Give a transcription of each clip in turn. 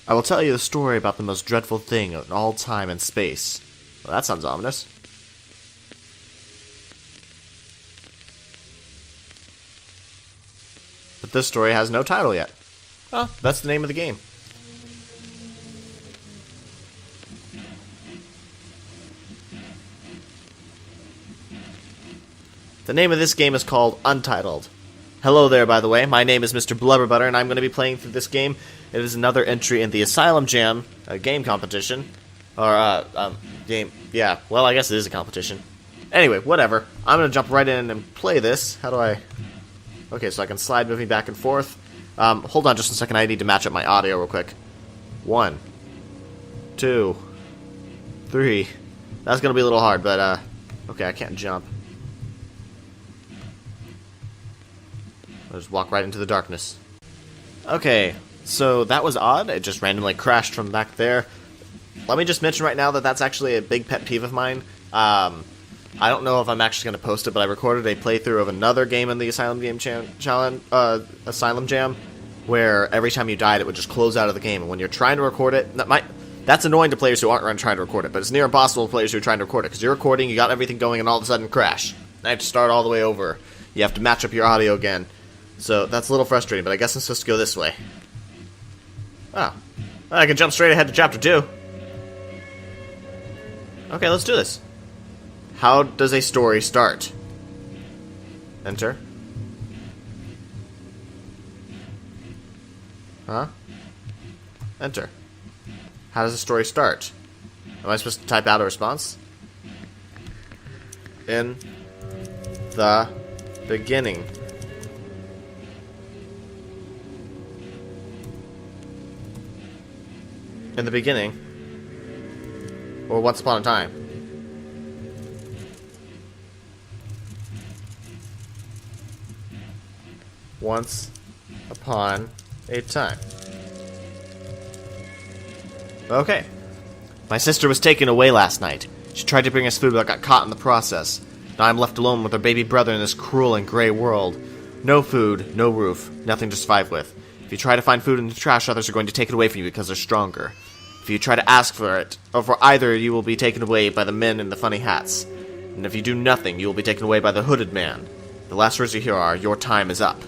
I will tell you the story about the most dreadful thing in all time and space. Well, that sounds ominous. But this story has no title yet. Oh, that's the name of the game. The name of this game is called Untitled. Hello there, by the way. My name is Mr. BlubberButter, and I'm going to be playing through this game. It is another entry in the Asylum Jam game competition. Or, game... Yeah, well, I guess it is a competition. Anyway, whatever. I'm going to jump right in and play this. How do I... Okay, so I can slide moving back and forth. Hold on just a second. I need to match up my audio real quick. 1, 2, 3. That's going to be a little hard, but, okay, I can't jump. I'll just walk right into the darkness. Okay, so that was odd. It just randomly crashed from back there. Let me just mention right now that that's actually a big pet peeve of mine. I don't know if I'm actually going to post it, but I recorded a playthrough of another game in the Asylum Jam, where every time you died, it would just close out of the game. And when you're trying to record it, that's annoying to players who aren't trying to record it, but it's near impossible to players who are trying to record it, because you're recording, you got everything going, and all of a sudden crash. I have to start all the way over. You have to match up your audio again. So that's a little frustrating, but I guess I'm supposed to go this way. Oh. I can jump straight ahead to Chapter 2. Okay, let's do this. How does a story start? Enter. Huh? Enter. How does a story start? Am I supposed to type out a response? In the beginning. In the beginning, or once upon a time. Once upon a time. Okay. My sister was taken away last night. She tried to bring us food but got caught in the process. Now I'm left alone with her baby brother in this cruel and gray world. No food, no roof, nothing to survive with. If you try to find food in the trash, others are going to take it away from you because they're stronger. If you try to ask for it, or for either, you will be taken away by the men in the funny hats. And if you do nothing, you will be taken away by the hooded man. The last words you hear are, "Your time is up."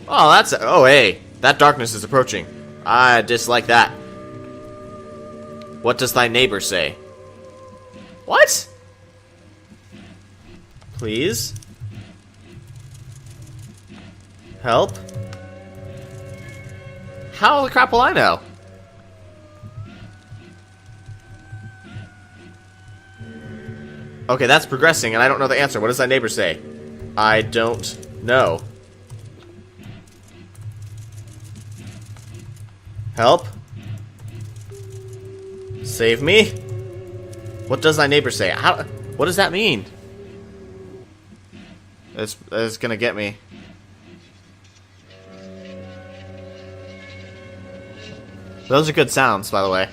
Oh, that's... Oh, hey. That darkness is approaching. I dislike that. What does thy neighbor say? What? Please? Help? How the crap will I know? Okay, that's progressing, and I don't know the answer. What does that neighbor say? I don't know. Help? Save me? What does thy neighbor say? How? What does that mean? It's gonna get me. Those are good sounds, by the way.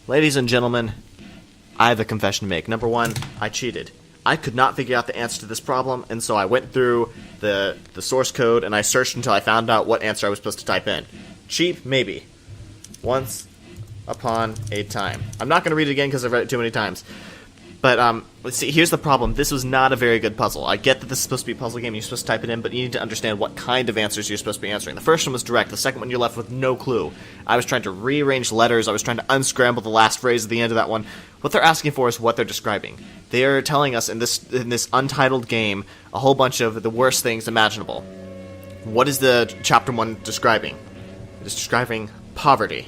Ladies and gentlemen, I have a confession to make. Number one, I cheated. I could not figure out the answer to this problem, and so I went through the source code and I searched until I found out what answer I was supposed to type in. Cheap? Maybe. Once upon a time. I'm not going to read it again because I've read it too many times. But, let's see, here's the problem. This was not a very good puzzle. I get that this is supposed to be a puzzle game and you're supposed to type it in, but you need to understand what kind of answers you're supposed to be answering. The first one was direct. The second one, you're left with no clue. I was trying to rearrange letters. I was trying to unscramble the last phrase at the end of that one. What they're asking for is what they're describing. They are telling us in this untitled game a whole bunch of the worst things imaginable. What is the chapter 1 describing? It is describing poverty.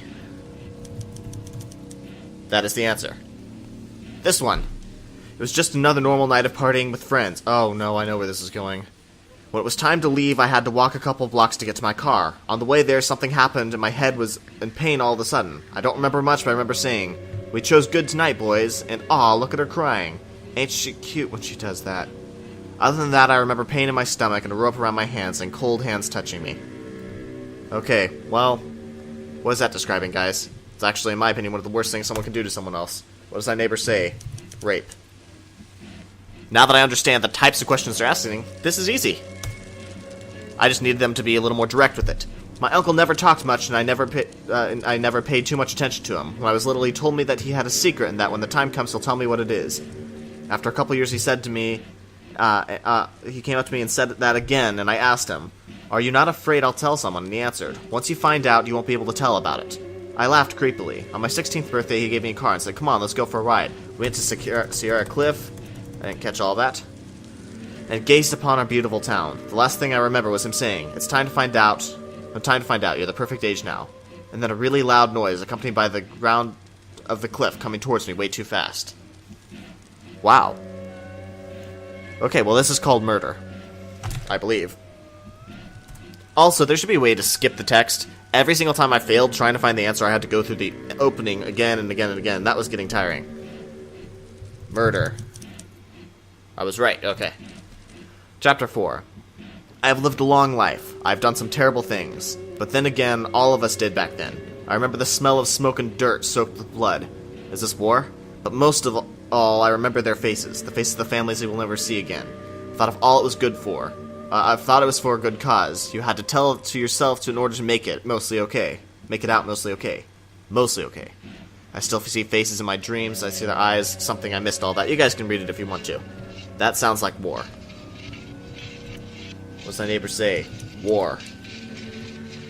That is the answer. This one. It was just another normal night of partying with friends. Oh no, I know where this is going. When it was time to leave, I had to walk a couple blocks to get to my car. On the way there, something happened and my head was in pain all of a sudden. I don't remember much, but I remember saying, "We chose good tonight, boys," and aw, look at her crying. Ain't she cute when she does that? Other than that, I remember pain in my stomach and a rope around my hands and cold hands touching me. Okay, well, What is that describing, guys? It's actually, in my opinion, one of the worst things someone can do to someone else. What does that neighbor say? Rape. Now that I understand the types of questions they're asking, this is easy. I just needed them to be a little more direct with it. My uncle never talked much, and I never paid too much attention to him. When I was little, he told me that he had a secret, and that when the time comes, he'll tell me what it is. After a couple years, he said to me, he came up to me and said that again, and I asked him, "Are you not afraid I'll tell someone?" And he answered, "Once you find out, you won't be able to tell about it." I laughed creepily. On my 16th birthday, he gave me a car and said, "Come on, let's go for a ride." We went to Sierra Cliff. I didn't catch all that. And gazed upon our beautiful town. The last thing I remember was him saying, "It's time to find out. Time to find out. You're the perfect age now." And then a really loud noise, accompanied by the ground of the cliff coming towards me way too fast. Wow. Okay, well, this is called murder, I believe. Also, there should be a way to skip the text. Every single time I failed trying to find the answer, I had to go through the opening again and again and again. That was getting tiring. Murder. I was right, okay. Chapter 4. I have lived a long life. I've done some terrible things. But then again, all of us did back then. I remember the smell of smoke and dirt soaked with blood. Is this war? But most of all, I remember their faces. The faces of the families they will never see again. I thought of all it was good for. I thought it was for a good cause. You had to tell it to yourself in order to make it mostly okay. Make it out mostly okay. Mostly okay. I still see faces in my dreams. I see their eyes. Something I missed all that. You guys can read it if you want to. That sounds like war. What's my neighbor say? War.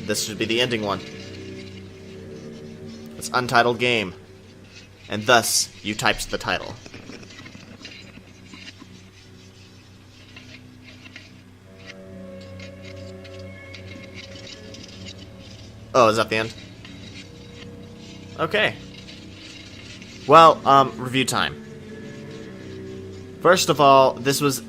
This should be the ending one. It's Untitled game. And thus, you typed the title. Oh, is that the end? Okay. Well, review time. First of all, this was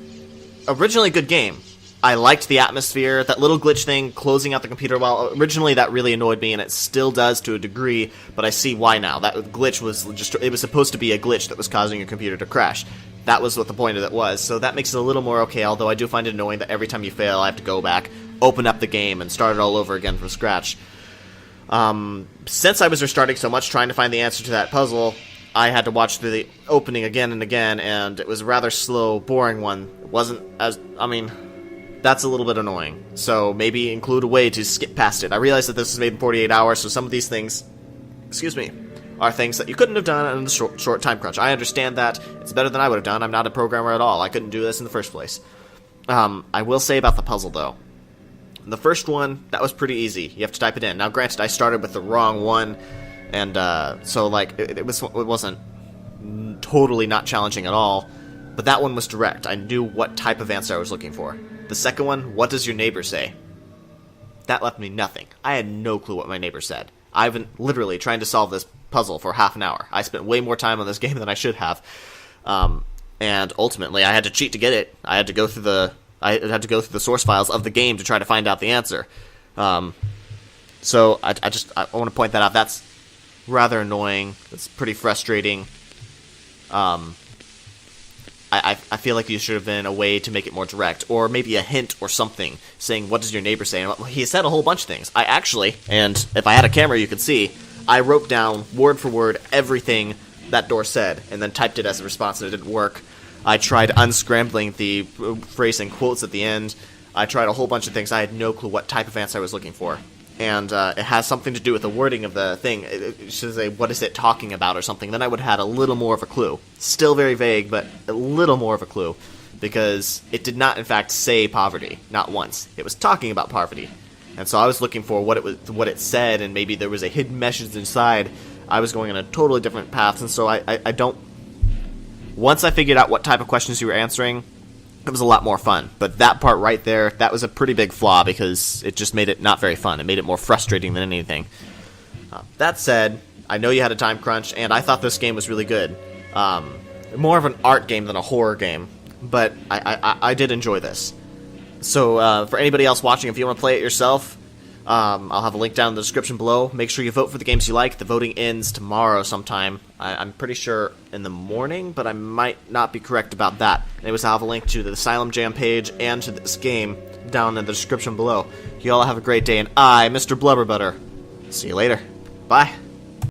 originally a good game. I liked the atmosphere, that little glitch thing closing out the computer. Well, originally that really annoyed me, and it still does to a degree, but I see why now. That glitch was just, it was supposed to be a glitch that was causing your computer to crash. That was what the point of it was, so that makes it a little more okay, although I do find it annoying that every time you fail, I have to go back, open up the game, and start it all over again from scratch. Since I was restarting so much trying to find the answer to that puzzle, I had to watch the opening again and again, and it was a rather slow, boring one. It wasn't as, that's a little bit annoying. So maybe include a way to skip past it. I realize that this was made in 48 hours, so some of these things, are things that you couldn't have done in the short time crunch. I understand that. It's better than I would have done. I'm not a programmer at all. I couldn't do this in the first place. I will say about the puzzle, though. The first one, that was pretty easy. You have to type it in. Now, granted, I started with the wrong one, and so, like, it wasn't totally not challenging at all, but that one was direct. I knew what type of answer I was looking for. The second one, what does your neighbor say? That left me nothing. I had no clue what my neighbor said. I've been literally trying to solve this puzzle for half an hour. I spent way more time on this game than I should have, and ultimately, I had to cheat to get it. I had to go through the source files of the game to try to find out the answer. So I want to point that out. That's rather annoying. It's pretty frustrating. I feel like you should have been a way to make it more direct, or maybe a hint or something, saying, what does your neighbor say? And he said a whole bunch of things. I actually, and if I had a camera you could see, I wrote down, word for word, everything that door said, and then typed it as a response, and it didn't work. I tried unscrambling the phrase and quotes at the end. I tried a whole bunch of things. I had no clue what type of answer I was looking for. And it has something to do with the wording of the thing. It should say, what is it talking about or something. Then I would have had a little more of a clue. Still very vague, but a little more of a clue. Because it did not, in fact, say poverty. Not once. It was talking about poverty. And so I was looking for what it said, and maybe there was a hidden message inside. I was going on a totally different path, and so I don't... Once I figured out what type of questions you were answering, it was a lot more fun. But that part right there, that was a pretty big flaw, because it just made it not very fun. It made it more frustrating than anything. That said, I know you had a time crunch, and I thought this game was really good. More of an art game than a horror game, but I did enjoy this. So for anybody else watching, if you want to play it yourself, I'll have a link down in the description below. Make sure you vote for the games you like. The voting ends tomorrow sometime. I'm pretty sure in the morning, but I might not be correct about that. Anyways, I'll have a link to the Asylum Jam page and to this game down in the description below. You all have a great day, and I, Mr. BlubberButter, See you later. Bye.